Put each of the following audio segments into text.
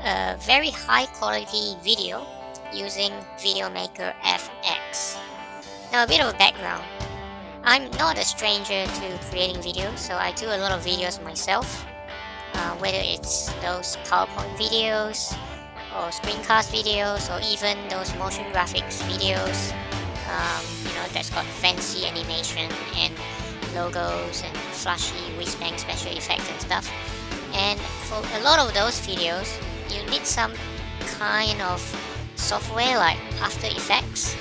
a very high quality video using videomakerfx. Now, a bit of a background. I'm not a stranger to creating videos, so I do a lot of videos myself, whether it's those PowerPoint videos or screencast videos or even those motion graphics videos, that's got fancy animation and logos and flashy whiz-bang special effects and stuff. And for a lot of those videos, you need some kind of software like After Effects,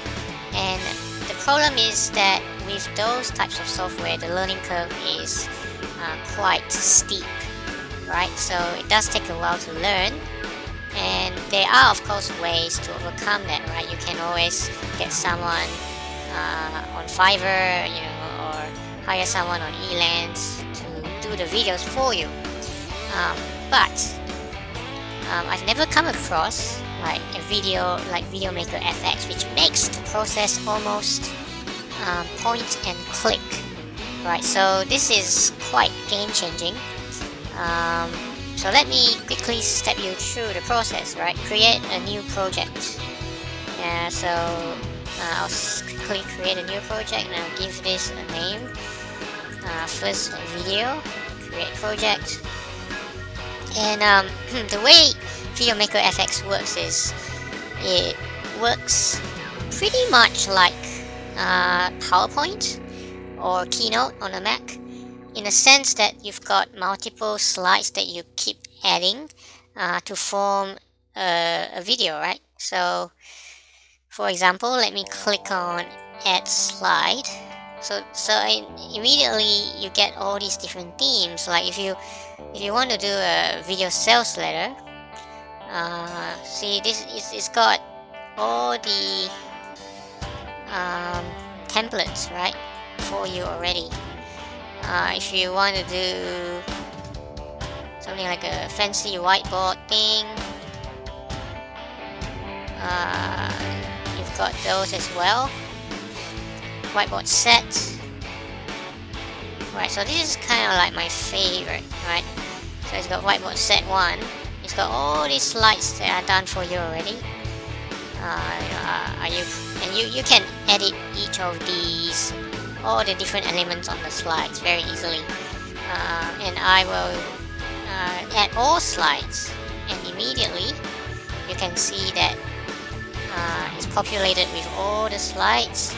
and the problem is that with those types of software, the learning curve is quite steep, right? So it does take a while to learn, and there are of course ways to overcome that, right? You can always get someone on Fiverr, or hire someone on Elance to do the videos for you. But I've never come across like a video like videomakerfx, which makes the process almost point and click, right? So this is quite game-changing. So let me quickly step you through the process, right? Create a new project. So I'll quickly create a new project and I'll give this a name. First video, create project. And the way videomakerfx works is it works pretty much like PowerPoint or Keynote on a Mac, in a sense that you've got multiple slides that you keep adding to form a video, right? So for example, let me click on add slide. So immediately you get all these different themes. Like if you want to do a video sales letter, see this it's got all the templates, right, for you already. If you want to do something like a fancy whiteboard thing, you've got those as well. Whiteboard set, right? So this is kind of like my favorite, right? So it's got whiteboard set 1. It's got all these slides that are done for you already. You can edit each of these, all the different elements on the slides very easily. And I will add all slides, and immediately you can see that it's populated with all the slides.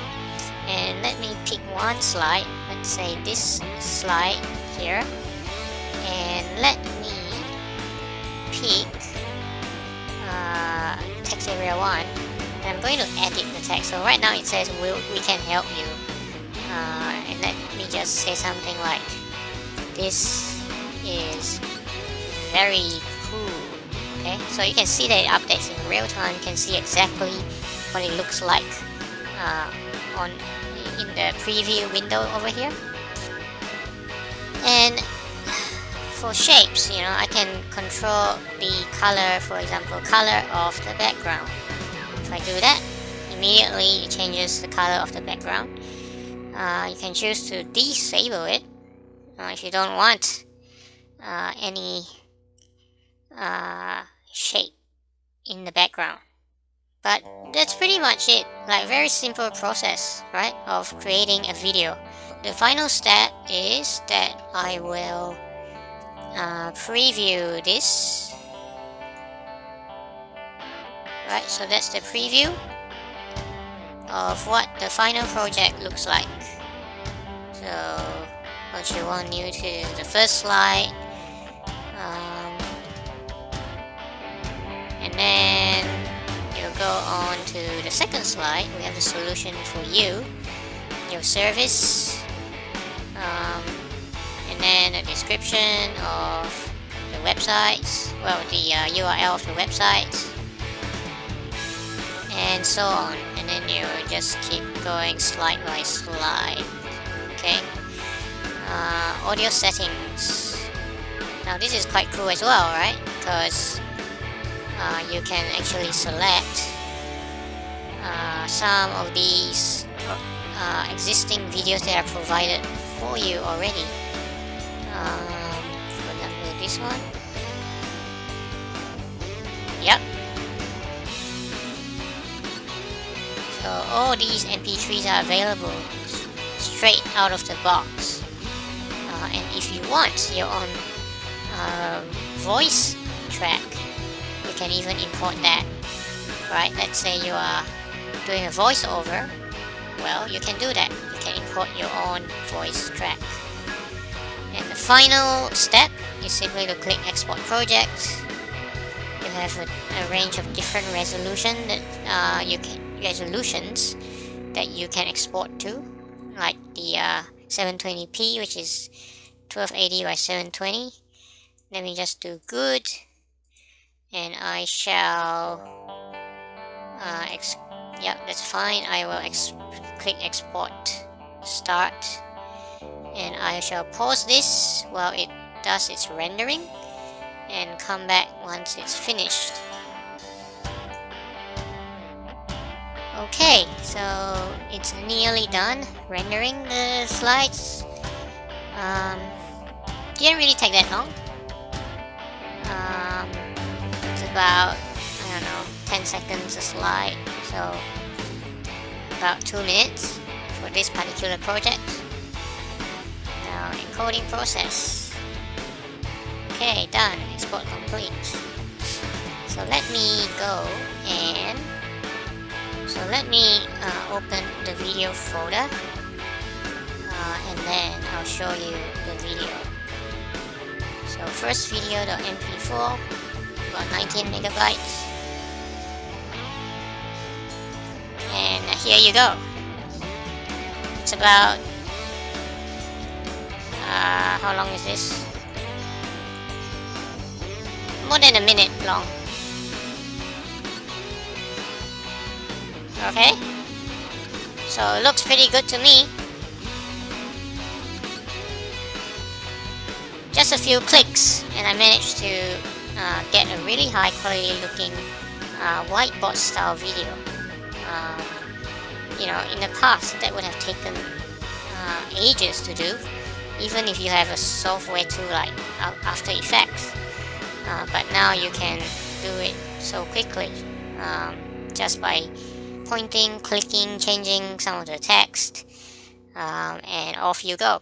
And let me pick one slide, let's say this slide here, and let me pick text area 1, and I'm going to edit the text. So right now it says we can help you, and let me just say something like, this is very cool. Okay, so you can see that it updates in real time. You can see exactly what it looks like in the preview window over here. And for shapes, I can control the color, for example, color of the background. If I do that, immediately it changes the color of the background. You can choose to disable it if you don't want any shape in the background. But that's pretty much it. Like, very simple process, right, of creating a video. The final step is that I will preview this. Right, so that's the preview of what the final project looks like. So I'll show on you to the first slide, and then you'll go on to the second slide. We have the solution for you, your service, and then a description of the websites, well, the URL of the websites, and so on. And then you just keep going slide by slide. Okay. Audio settings. Now this is quite cool as well, right? Because you can actually select some of these existing videos that are provided for you already. For example, this one. So all these MP3s are available straight out of the box. And if you want your own voice track, you can even import that. Right? Let's say you are doing a voiceover. Well, you can do that. You can import your own voice track. And the final step is simply to click Export Project. You have a range of different resolutions that you can export to, like the 720p, which is 1280 by 720. Let me just do good, and I shall yep, that's fine. I will click Export Start, and I shall pause this while it does its rendering and come back once it's finished. Okay, so it's nearly done rendering the slides. Didn't really take that long. It's about, I don't know, 10 seconds a slide, so about 2 minutes for this particular project. Now encoding process. Okay, done. Export complete. So let me go and let me open the video folder, and then I'll show you the video. So first video.mp4, about 19 megabytes, and here you go. It's about how long is this? More than a minute long. Okay, so it looks pretty good to me. Just a few clicks and I managed to get a really high quality looking whiteboard style video. You know, in the past that would have taken ages to do, even if you have a software tool like After Effects. But now you can do it so quickly, just by pointing, clicking, changing some of the text, and off you go.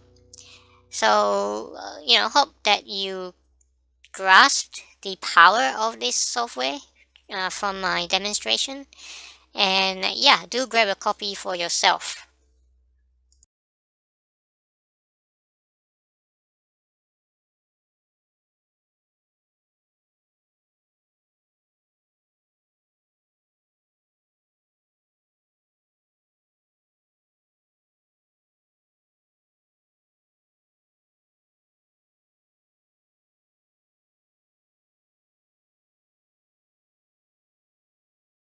So, you know, hope that you grasped the power of this software from my demonstration. And yeah, do grab a copy for yourself.